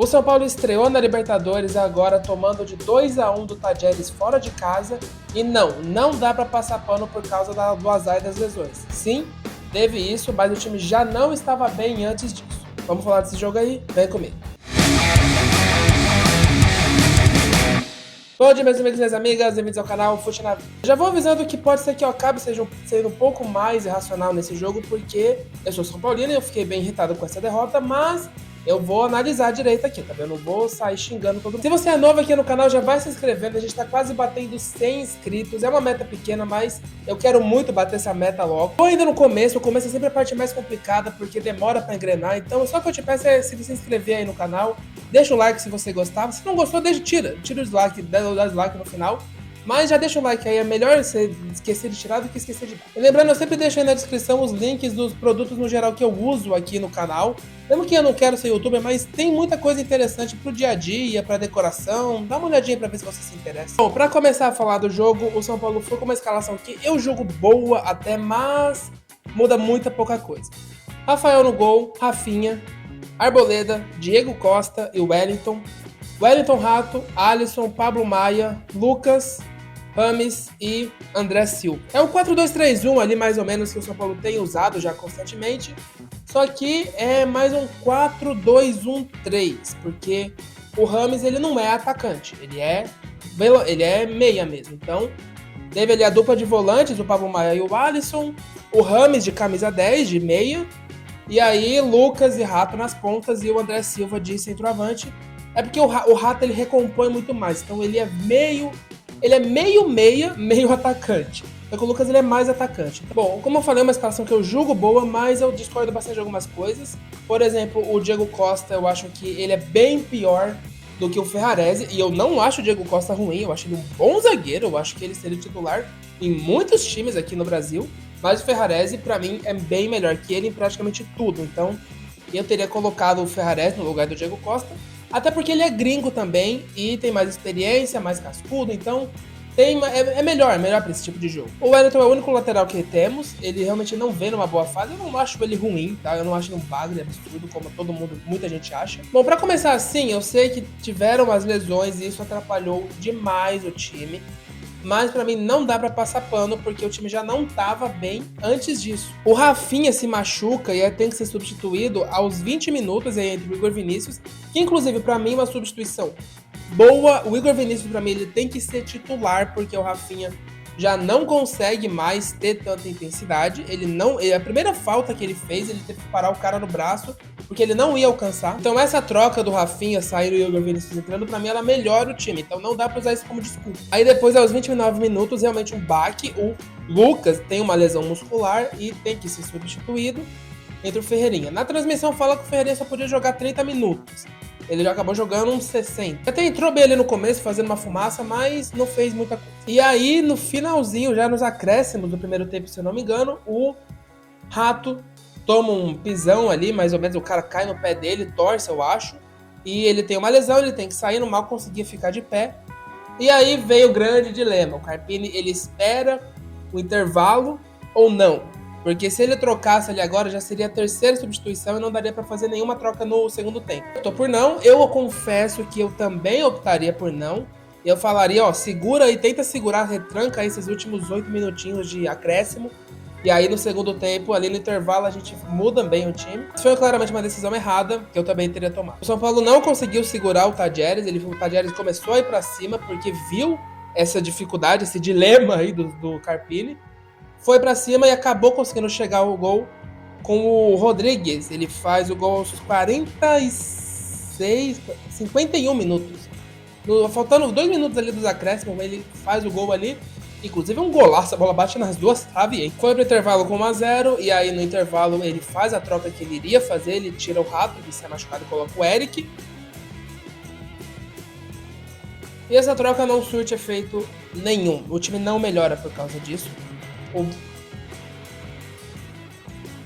O São Paulo estreou na Libertadores agora tomando de 2-1 do Tajeres fora de casa e não dá para passar pano por causa do azar e das lesões. Sim, teve isso, mas o time já não estava bem antes disso. Vamos falar desse jogo aí? Vem comigo. Bom dia, meus amigos e minhas amigas, bem-vindos ao canal Fute na Vida. Já vou avisando que pode ser que eu acabe sendo um pouco mais irracional nesse jogo, porque eu sou São Paulino e eu fiquei bem irritado com essa derrota, mas eu vou analisar direito aqui, tá vendo? Eu não vou sair xingando todo mundo. Se você é novo aqui no canal, já vai se inscrevendo, a gente tá quase batendo 100 inscritos. É uma meta pequena, mas eu quero muito bater essa meta logo. Tô ainda no começo, o começo é sempre a parte mais complicada, porque demora pra engrenar. Então, só que eu te peço é se você inscrever aí no canal, deixa o like se você gostava. Se não gostou, tira o dislike, dá o dislike no final. Mas já deixa o like aí, é melhor você esquecer de tirar do que esquecer de... E lembrando, eu sempre deixo aí na descrição os links dos produtos no geral que eu uso aqui no canal. Mesmo que eu não quero ser youtuber, mas tem muita coisa interessante pro dia a dia, pra decoração. Dá uma olhadinha pra ver se você se interessa. Bom, pra começar a falar do jogo, o São Paulo foi com uma escalação que eu julgo boa até, mas muda muita pouca coisa. Rafael no gol, Rafinha, Arboleda, Diego Costa e Wellington. Wellington Rato, Alisson, Pablo Maia, Lucas, Rames e André Silva. É um 4-2-3-1 ali mais ou menos que o São Paulo tem usado já constantemente, só que é mais um 4-2-1-3, porque o Rames ele não é atacante, ele é meia mesmo. Então teve ali a dupla de volantes, o Pablo Maia e o Alisson, o Rames de camisa 10, de meia, e aí Lucas e Rato nas pontas e o André Silva de centroavante. É porque o Rato ele recompõe muito mais, então ele é meio meia, meio atacante. Só que o Lucas ele é mais atacante. Bom, como eu falei, é uma escalação que eu julgo boa, mas eu discordo bastante de algumas coisas. Por exemplo, o Diego Costa, eu acho que ele é bem pior do que o Ferrarese, e eu não acho o Diego Costa ruim, eu acho ele um bom zagueiro, eu acho que ele seria titular em muitos times aqui no Brasil, mas o Ferrarese, pra mim, é bem melhor que ele em praticamente tudo. Então, eu teria colocado o Ferrarese no lugar do Diego Costa, até porque ele é gringo também e tem mais experiência, mais cascudo, então é melhor para esse tipo de jogo. O Wellington é o único lateral que temos, ele realmente não vem numa boa fase, eu não acho ele ruim, tá? Eu não acho ele um bagre absurdo, como muita gente acha. Bom, pra começar assim, eu sei que tiveram as lesões e isso atrapalhou demais o time, mas pra mim não dá pra passar pano, porque o time já não tava bem antes disso. O Rafinha se machuca e tem que ser substituído aos 20 minutos entre o Igor Vinícius, que inclusive pra mim é uma substituição boa. O Igor Vinícius pra mim ele tem que ser titular, porque o Rafinha já não consegue mais ter tanta intensidade. A primeira falta que ele fez, ele teve que parar o cara no braço, porque ele não ia alcançar. Então essa troca do Rafinha saindo e o Igor Vinícius entrando, pra mim ela melhora o time. Então não dá pra usar isso como desculpa. Aí depois, aos 29 minutos, realmente um baque. O Lucas tem uma lesão muscular e tem que ser substituído entre o Ferreirinha. Na transmissão fala que o Ferreirinha só podia jogar 30 minutos. Ele já acabou jogando uns 60. Até entrou bem ali no começo, fazendo uma fumaça, mas não fez muita coisa. E aí, no finalzinho, já nos acréscimos do primeiro tempo, se eu não me engano, o Rato toma um pisão ali, mais ou menos, o cara cai no pé dele, torce, eu acho. E ele tem uma lesão, ele tem que sair, no mal conseguia ficar de pé. E aí veio o grande dilema. O Carpini, ele espera o intervalo ou não? Porque se ele trocasse ali agora, já seria a terceira substituição e não daria pra fazer nenhuma troca no segundo tempo. Eu tô por não, eu confesso que eu também optaria por não. Eu falaria, ó, segura aí, tenta segurar, retranca aí esses últimos 8 minutinhos de acréscimo. E aí no segundo tempo, ali no intervalo, a gente muda bem o time. Isso foi claramente uma decisão errada, que eu também teria tomado. O São Paulo não conseguiu segurar o Tajeres, o Tajeres começou a ir pra cima porque viu essa dificuldade, esse dilema aí do Carpini. Foi pra cima e acabou conseguindo chegar ao gol com o Rodrigues. Ele faz o gol aos 51 minutos. Faltando 2 minutos ali dos acréscimos, ele faz o gol ali. Inclusive um golaço, a bola bate nas duas traves, hein? Foi pro intervalo com 1-0, e aí no intervalo ele faz a troca que ele iria fazer, ele tira o Rato, que se é machucado, e coloca o Eric. E essa troca não surte efeito nenhum, o time não melhora por causa disso.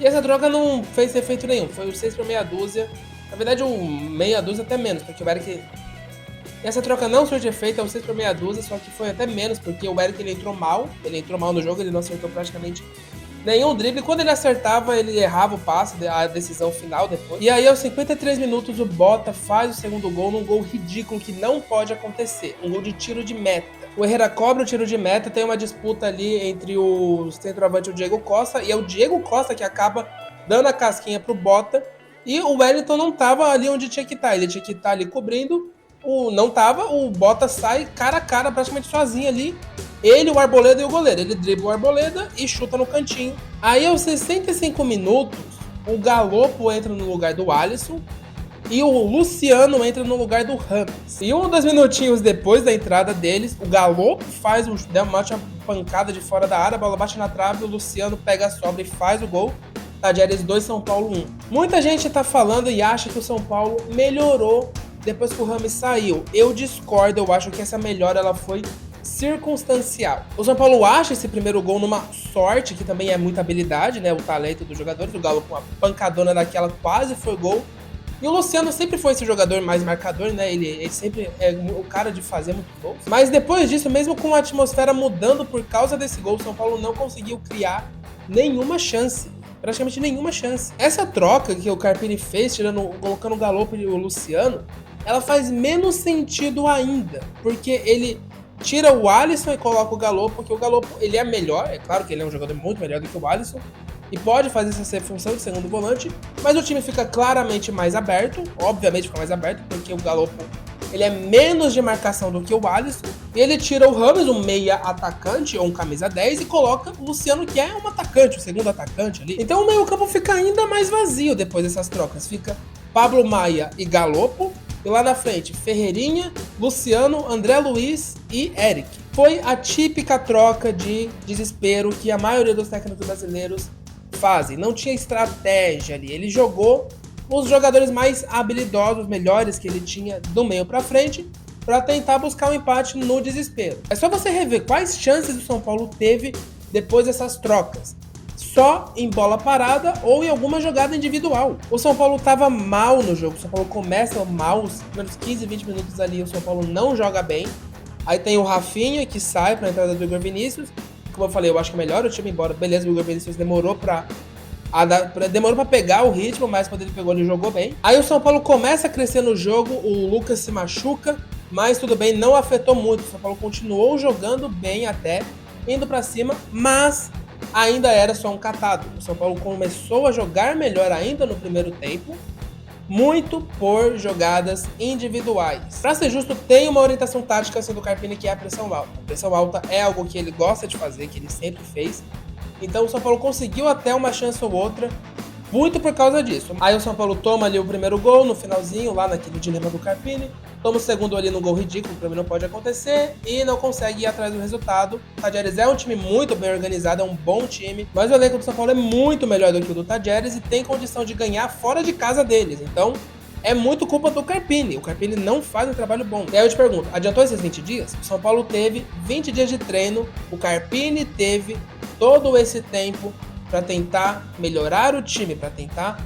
E essa troca não fez efeito nenhum, foi o 6 por meia dúzia. Na verdade, o meia dúzia até menos, porque o Eric... E essa troca não surte efeito, é o 6 por meia dúzia, só que foi até menos, porque o Eric ele entrou mal no jogo, ele não acertou praticamente nenhum drible. Quando ele acertava, ele errava o passe, a decisão final depois. E aí, aos 53 minutos, o Bota faz o segundo gol num gol ridículo que não pode acontecer. Um gol de tiro de meta. O Herrera cobra o tiro de meta, tem uma disputa ali entre o centroavante e o Diego Costa, e é o Diego Costa que acaba dando a casquinha pro Bota, e o Wellington não tava ali onde tinha que estar, ele tinha que estar ali cobrindo, não tava, o Bota sai cara a cara, praticamente sozinho ali, ele, o Arboleda e o goleiro, ele dribla o Arboleda e chuta no cantinho. Aí aos 65 minutos, o Galopo entra no lugar do Alisson, e o Luciano entra no lugar do Rames. E 2 minutinhos depois da entrada deles, o Galopo faz uma pancada de fora da área, a bola bate na trave, o Luciano pega a sobra e faz o gol. Tadieres 2, São Paulo 1. Muita gente tá falando e acha que o São Paulo melhorou depois que o Rames saiu. Eu discordo, eu acho que essa melhora ela foi circunstancial. O São Paulo acha esse primeiro gol numa sorte, que também é muita habilidade, né? O talento dos jogadores. O Galo com uma pancadona daquela quase foi gol. E o Luciano sempre foi esse jogador mais marcador, né? Ele sempre é o cara de fazer muito gols. Mas depois disso, mesmo com a atmosfera mudando por causa desse gol, o São Paulo não conseguiu criar nenhuma chance. Praticamente nenhuma chance. Essa troca que o Carpini fez, colocando o Galopo e o Luciano, ela faz menos sentido ainda. Porque ele tira o Alisson e coloca o Galopo, porque o Galopo ele é melhor. É claro que ele é um jogador muito melhor do que o Alisson. E pode fazer essa função de segundo volante, mas o time fica claramente mais aberto, obviamente fica mais aberto, porque o Galopo ele é menos de marcação do que o Alisson, e ele tira o Rames, um meia atacante, ou um camisa 10, e coloca o Luciano, que é um atacante, o segundo atacante ali. Então o meio campo fica ainda mais vazio depois dessas trocas, fica Pablo Maia e Galopo, e lá na frente Ferreirinha, Luciano, André Luiz e Eric. Foi a típica troca de desespero que a maioria dos técnicos brasileiros fazem, não tinha estratégia ali, ele jogou os jogadores mais habilidosos, melhores que ele tinha do meio pra frente, para tentar buscar um empate no desespero. É só você rever quais chances o São Paulo teve depois dessas trocas. Só em bola parada ou em alguma jogada individual. O São Paulo estava mal no jogo, o São Paulo começa mal, os primeiros 15, 20 minutos ali o São Paulo não joga bem. Aí tem o Rafinha que sai para a entrada do Igor Vinícius. Como eu falei, eu acho que melhor o time, embora, beleza, o Igor Vinícius demorou pra pegar o ritmo, mas quando ele pegou, ele jogou bem. Aí o São Paulo começa a crescer no jogo, o Lucas se machuca, mas tudo bem, não afetou muito. O São Paulo continuou jogando bem até, indo pra cima, mas ainda era só um catado. O São Paulo começou a jogar melhor ainda no primeiro tempo, muito por jogadas individuais. Pra ser justo, tem uma orientação tática assim do Carpini, que é a pressão alta. A pressão alta é algo que ele gosta de fazer, que ele sempre fez. Então o São Paulo conseguiu até uma chance ou outra, muito por causa disso. Aí o São Paulo toma ali o primeiro gol no finalzinho, lá naquele dilema do Carpini. Toma o segundo ali no gol ridículo, que pra mim não pode acontecer, e não consegue ir atrás do resultado. O Tadieres é um time muito bem organizado, é um bom time, mas o elenco do São Paulo é muito melhor do que o do Tadieres e tem condição de ganhar fora de casa deles. Então, é muito culpa do Carpini. O Carpini não faz um trabalho bom. E aí eu te pergunto, adiantou esses 20 dias? O São Paulo teve 20 dias de treino, o Carpini teve todo esse tempo para tentar melhorar o time, para tentar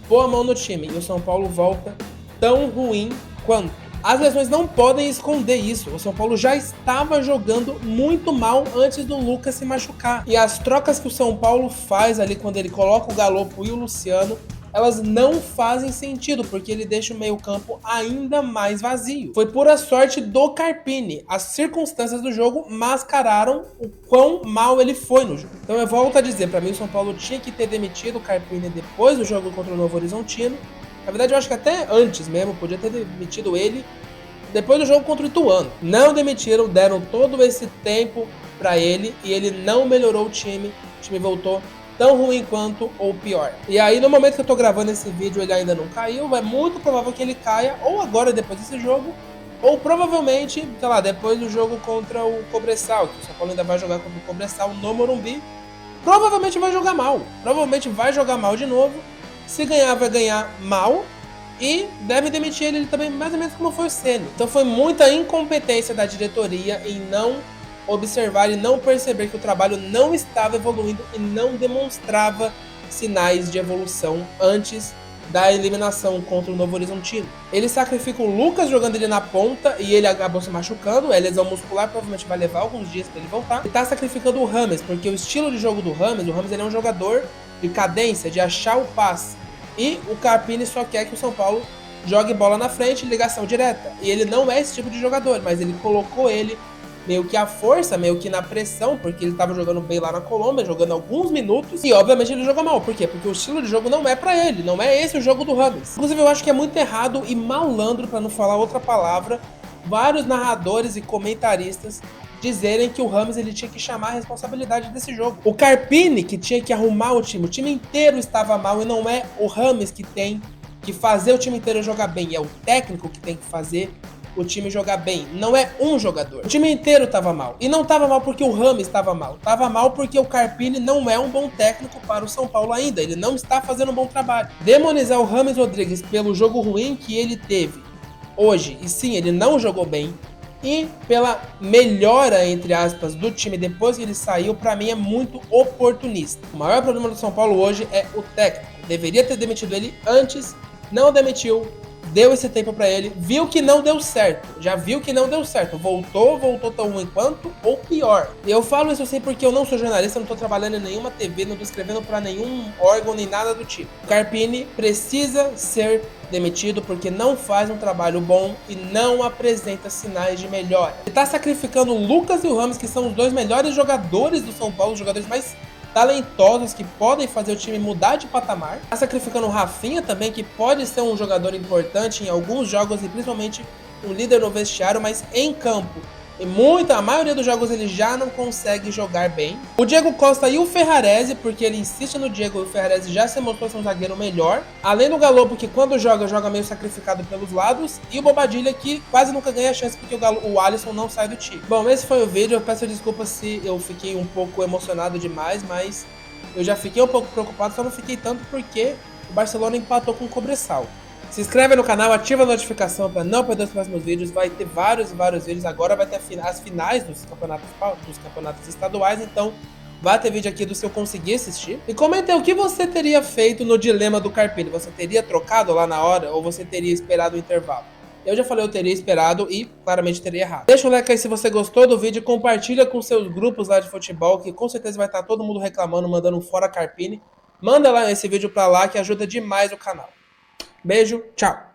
pôr a mão no time. E o São Paulo volta tão ruim quanto. As lesões não podem esconder isso. O São Paulo já estava jogando muito mal antes do Lucas se machucar. E as trocas que o São Paulo faz ali quando ele coloca o Galopo e o Luciano, elas não fazem sentido, porque ele deixa o meio-campo ainda mais vazio. Foi pura sorte do Carpini. As circunstâncias do jogo mascararam o quão mal ele foi no jogo. Então eu volto a dizer, para mim o São Paulo tinha que ter demitido o Carpini depois do jogo contra o Novo Horizontino. Na verdade eu acho que até antes mesmo, podia ter demitido ele depois do jogo contra o Ituano. Não demitiram, deram todo esse tempo para ele e ele não melhorou o time voltou tão ruim quanto ou pior. E aí no momento que eu tô gravando esse vídeo ele ainda não caiu, é muito provável que ele caia ou agora depois desse jogo, ou provavelmente, sei lá, depois do jogo contra o Cobressal, que o São Paulo ainda vai jogar contra o Cobressal no Morumbi, provavelmente vai jogar mal de novo. Se ganhar, vai ganhar mal. E deve demitir ele também, mais ou menos como foi o Ceni. Então foi muita incompetência da diretoria em não observar e não perceber que o trabalho não estava evoluindo e não demonstrava sinais de evolução antes da eliminação contra o Novo Horizontino. Ele sacrifica o Lucas jogando ele na ponta e ele acabou se machucando, a lesão muscular provavelmente vai levar alguns dias para ele voltar. Ele tá sacrificando o Rames, porque o estilo de jogo do Rames, ele é um jogador de cadência, de achar o passe. E o Carpini só quer que o São Paulo jogue bola na frente, ligação direta. E ele não é esse tipo de jogador, mas ele colocou ele meio que à força, meio que na pressão, porque ele tava jogando bem lá na Colômbia, jogando alguns minutos, e obviamente ele jogou mal. Por quê? Porque o estilo de jogo não é pra ele, não é esse o jogo do Rames. Inclusive eu acho que é muito errado e malandro, pra não falar outra palavra, vários narradores e comentaristas dizerem que o Rames ele tinha que chamar a responsabilidade desse jogo. O Carpini que tinha que arrumar o time inteiro estava mal, e não é o Rames que tem que fazer o time inteiro jogar bem, é o técnico que tem que fazer o time jogar bem, não é um jogador. O time inteiro tava mal. E não tava mal porque o Rames estava mal. Tava mal porque o Carpini não é um bom técnico para o São Paulo ainda. Ele não está fazendo um bom trabalho. Demonizar o Rames Rodrigues pelo jogo ruim que ele teve hoje, e sim, ele não jogou bem, e pela melhora, entre aspas, do time depois que ele saiu, pra mim é muito oportunista. O maior problema do São Paulo hoje é o técnico. Deveria ter demitido ele antes, não demitiu, deu esse tempo pra ele, viu que não deu certo, já viu que não deu certo, voltou tão ruim quanto ou pior. E eu falo isso assim porque eu não sou jornalista, não tô trabalhando em nenhuma TV, não tô escrevendo pra nenhum órgão nem nada do tipo. O Carpini precisa ser demitido porque não faz um trabalho bom e não apresenta sinais de melhora. Ele tá sacrificando o Lucas e o Rames, que são os dois melhores jogadores do São Paulo, os jogadores mais talentosos que podem fazer o time mudar de patamar. Tá sacrificando o Rafinha também, que pode ser um jogador importante em alguns jogos e principalmente um líder no vestiário, mas em campo, a maioria dos jogos ele já não consegue jogar bem. O Diego Costa e o Ferrarese, porque ele insiste no Diego, e o Ferrarese já se mostrou ser um zagueiro melhor. Além do Galopo, que quando joga meio sacrificado pelos lados. E o Bobadilha, que quase nunca ganha chance porque o Alisson não sai do time. Bom, esse foi o vídeo. Eu peço desculpa se eu fiquei um pouco emocionado demais, mas eu já fiquei um pouco preocupado, só não fiquei tanto porque o Barcelona empatou com o Cobresal. Se inscreve no canal, ativa a notificação para não perder os próximos vídeos. Vai ter vários vídeos. Agora vai ter as finais dos campeonatos estaduais. Então vai ter vídeo aqui do se eu conseguir assistir. E comenta aí o que você teria feito no dilema do Carpini. Você teria trocado lá na hora ou você teria esperado o intervalo? Eu já falei, eu teria esperado e claramente teria errado. Deixa um like aí se você gostou do vídeo. Compartilha com seus grupos lá de futebol, que com certeza vai estar todo mundo reclamando, mandando um fora Carpini. Manda lá esse vídeo pra lá que ajuda demais o canal. Beijo, tchau!